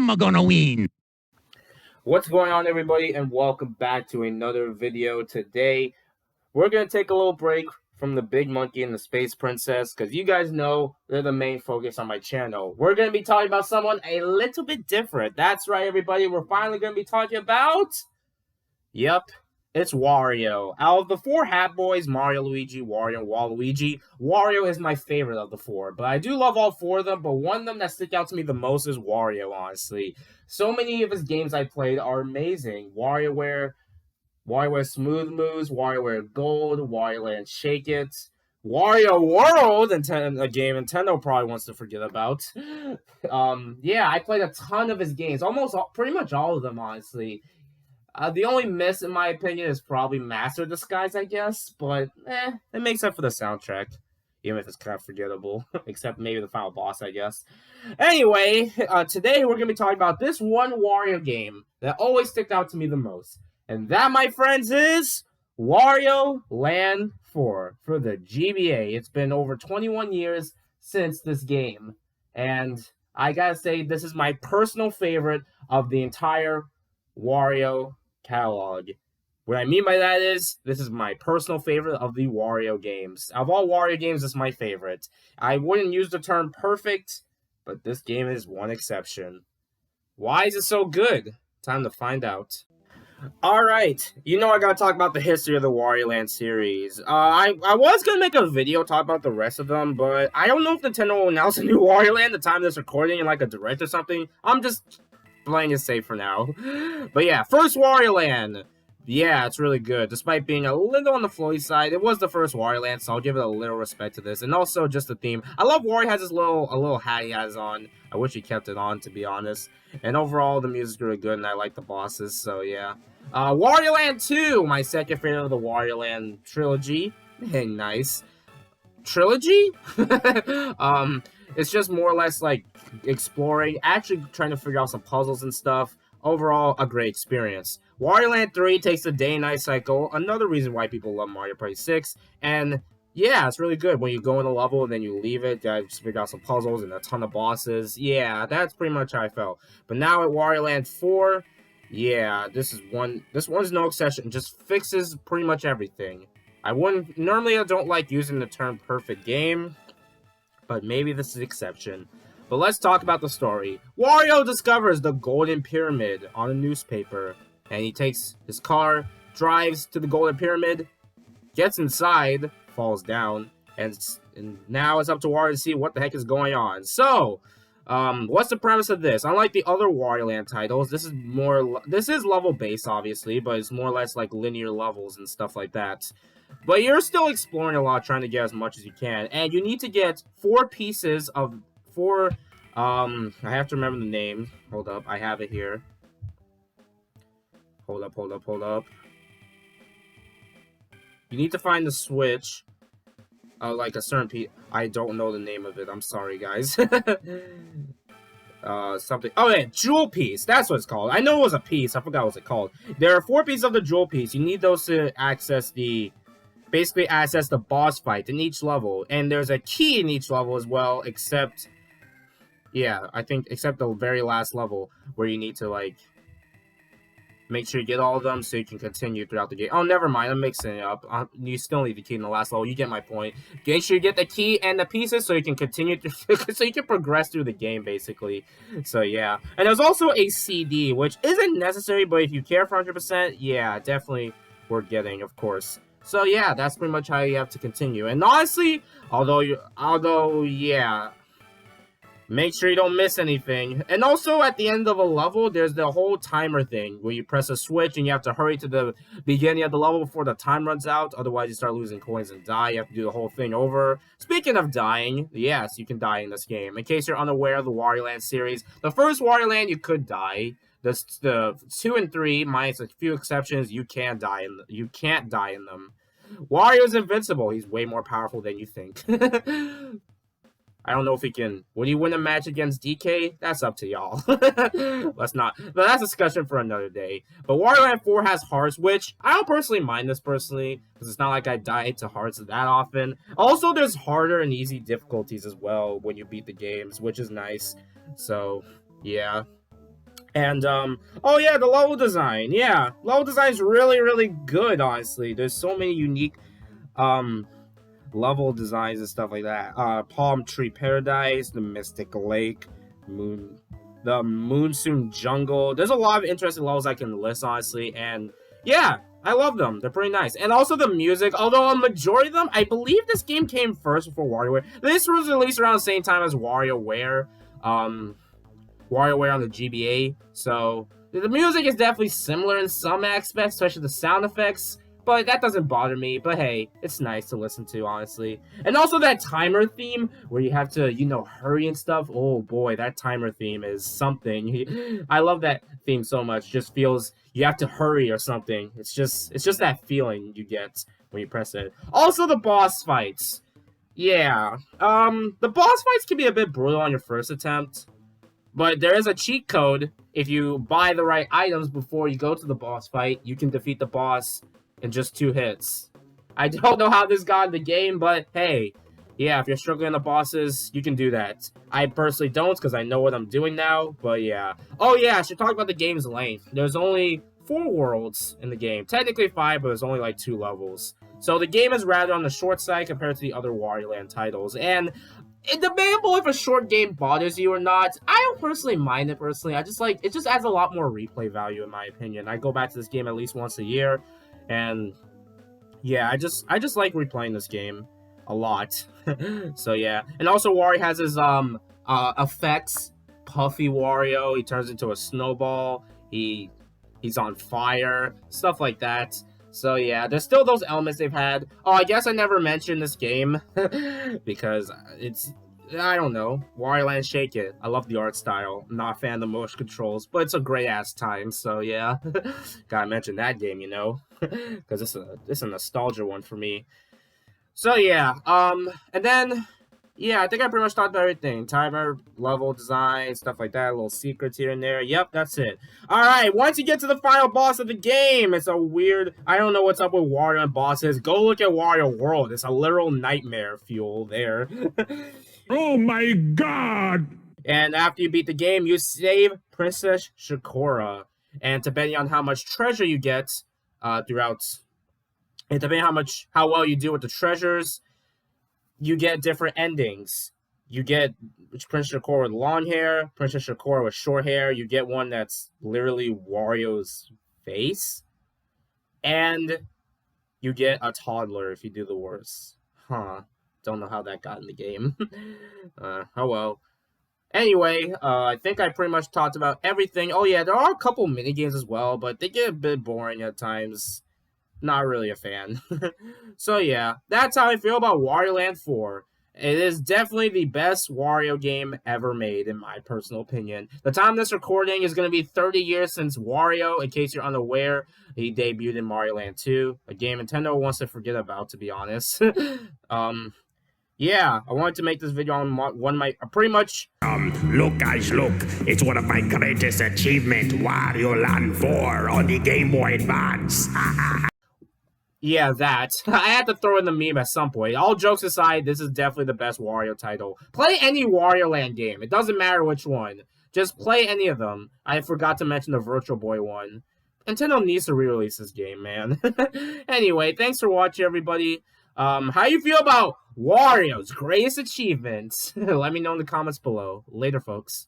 mama gonna win. What's going on, everybody, and welcome back to another video. Today we're gonna take a little break from the big monkey and the space princess, because you guys know they're the main focus on my channel. We're gonna be talking about someone a little bit different. That's right, everybody, we're finally gonna be talking about, yep, it's Wario. Out of the four Hat Boys, Mario, Luigi, Wario, and Waluigi, Wario is my favorite of the four. But I do love all four of them, but one of them that stick out to me the most is Wario, honestly. So many of his games I played are amazing. WarioWare Smooth Moves, WarioWare Gold, Wario Land Shake It, Wario World, a game Nintendo probably wants to forget about. Yeah, I played a ton of his games, pretty much all of them, honestly. The only miss, in my opinion, is probably Master Disguise, I guess. But, it makes up for the soundtrack. Even if it's kind of forgettable. Except maybe the final boss, I guess. Anyway, today we're going to be talking about this one Wario game that always sticked out to me the most. And that, my friends, is Wario Land 4 for the GBA. It's been over 21 years since this game. And I gotta say, this is my personal favorite of the entire Wario catalog. What I mean by that is, this is my personal favorite of the Wario games. Of all Wario games, this is my favorite. I wouldn't use the term perfect, but this game is one exception. Why is it so good? Time to find out. Alright, you know I gotta talk about the history of the Wario Land series. I was gonna make a video talk about the rest of them, but I don't know if Nintendo will announce a new Wario Land at the time of this recording in like a direct or something. I'm just playing it safe for now. But yeah, first Wario Land. Yeah, it's really good. Despite being a little on the floaty side, it was the first Wario Land, so I'll give it a little respect to this. And also just the theme. I love Wario has this little hat he has on. I wish he kept it on, to be honest. And overall, the music's really good, and I like the bosses, so yeah. Wario Land 2, my second favorite of the Wario Land trilogy. Nice. Trilogy? It's just more or less like exploring, actually trying to figure out some puzzles and stuff. Overall, a great experience. Wario Land 3 takes the day and night cycle, another reason why people love Mario Party 6, and yeah, it's really good when you go in a level and then you leave it, you just figure out some puzzles and a ton of bosses. Yeah, that's pretty much how I felt. But now at Wario Land 4, yeah, this one's no exception, just fixes pretty much everything. Normally I don't like using the term perfect game, but maybe this is an exception. But let's talk about the story. Wario discovers the Golden Pyramid on a newspaper, and he takes his car, drives to the Golden Pyramid, gets inside, falls down, and now it's up to Wario to see what the heck is going on. So, what's the premise of this? Unlike the other Wario Land titles, this is level based, obviously, but it's more or less like linear levels and stuff like that. But you're still exploring a lot, trying to get as much as you can, and you need to get four pieces of I have to remember the name. Hold up, I have it here. Hold up. You need to find the switch. Like a certain piece. I don't know the name of it. I'm sorry, guys. Something. Oh, yeah, jewel piece. That's what it's called. I know it was a piece. I forgot what it's called. There are four pieces of the jewel piece. You need those to basically access the boss fight in each level. And there's a key in each level as well, except the very last level where you need to, like, make sure you get all of them so you can continue throughout the game. Oh, never mind. I'm mixing it up. You still need the key in the last level. You get my point. Make sure you get the key and the pieces so you can continue so you can progress through the game, basically. So, yeah. And there's also a CD, which isn't necessary, but if you care for 100%, yeah, definitely worth getting, of course. So, yeah, that's pretty much how you have to continue. And honestly, although, yeah, make sure you don't miss anything. And also, at the end of a level, there's the whole timer thing, where you press a switch and you have to hurry to the beginning of the level before the time runs out. Otherwise, you start losing coins and die. You have to do the whole thing over. Speaking of dying, yes, you can die in this game. In case you're unaware of the Wario Land series, the first Wario Land, you could die. The 2 and 3, minus a few exceptions, you can't die in them. Wario's invincible. He's way more powerful than you think. I don't know if he can. Would he win a match against DK? That's up to y'all. Let's not. But that's a discussion for another day. But Wario Land 4 has hearts, which I don't personally mind this personally, because it's not like I die to hearts that often. Also, there's harder and easy difficulties as well when you beat the games, which is nice. So, yeah. And oh yeah, the level design. Yeah, level design is really really good. Honestly, there's so many unique um level designs and stuff like that. Palm Tree Paradise, the Mystic Lake, Moon, the Moonsoon Jungle. There's a lot of interesting levels I can list, honestly, and yeah, I love them. They're pretty nice. And also the music, although a majority of them, I believe this game came first before WarioWare. This was released around the same time as WarioWare. Um, WarioWare on the GBA. So the music is definitely similar in some aspects, especially the sound effects. But that doesn't bother me. But hey, it's nice to listen to, honestly. And also that timer theme where you have to, hurry and stuff. Oh boy, that timer theme is something. I love that theme so much. Just feels you have to hurry or something. It's just that feeling you get when you press it. Also the boss fights. Yeah. The boss fights can be a bit brutal on your first attempt. But there is a cheat code. If you buy the right items before you go to the boss fight, you can defeat the boss in just 2 hits. I don't know how this got in the game, but hey, yeah, if you're struggling on the bosses, you can do that. I personally don't because I know what I'm doing now, but yeah. Oh yeah, I should talk about the game's length. There's only 4 worlds in the game. Technically 5, but there's only like 2 levels. So the game is rather on the short side compared to the other Wario Land titles. And it's debatable if a short game bothers you or not. I don't personally mind it personally. I just like it just adds a lot more replay value in my opinion. I go back to this game at least once a year, and yeah, I just like replaying this game a lot. So yeah, and also Wario has his effects. Puffy Wario, he turns into a snowball. He's on fire, stuff like that. So yeah, there's still those elements they've had. Oh, I guess I never mentioned this game because I don't know. Wario Land Shake It. I love the art style. I'm not a fan of the motion controls, but it's a great ass time. So yeah, gotta mention that game, because it's a nostalgia one for me. So yeah, and then yeah, I think I pretty much talked about everything. Timer, level design, stuff like that. Little secrets here and there. Yep, that's it. All right, once you get to the final boss of the game, it's a weird. I don't know what's up with Wario and bosses. Go look at Wario World. It's a literal nightmare fuel there. Oh my god! And after you beat the game, you save Princess Shakora. And depending on how much treasure you get throughout, and depending on how well you do with the treasures, you get different endings. You get Princess Shakora with long hair, Princess Shakora with short hair. You get one that's literally Wario's face. And you get a toddler if you do the worst. Huh. Don't know how that got in the game. Oh well. Anyway, I think I pretty much talked about everything. Oh yeah, there are a couple minigames as well, but they get a bit boring at times. Not really a fan. So yeah, that's how I feel about Wario Land 4. It is definitely the best Wario game ever made, in my personal opinion. The time of this recording is going to be 30 years since Wario, in case you're unaware. He debuted in Mario Land 2, a game Nintendo wants to forget about, to be honest. Yeah, I wanted to make this video on one of my, pretty much... Look guys, look. It's one of my greatest achievements, Wario Land 4 on the Game Boy Advance. Yeah, that. I had to throw in the meme at some point. All jokes aside, this is definitely the best Wario title. Play any Wario Land game. It doesn't matter which one. Just play any of them. I forgot to mention the Virtual Boy one. Nintendo needs to re-release this game, man. Anyway, thanks for watching, everybody. How you feel about Wario's greatest achievements? Let me know in the comments below. Later, folks.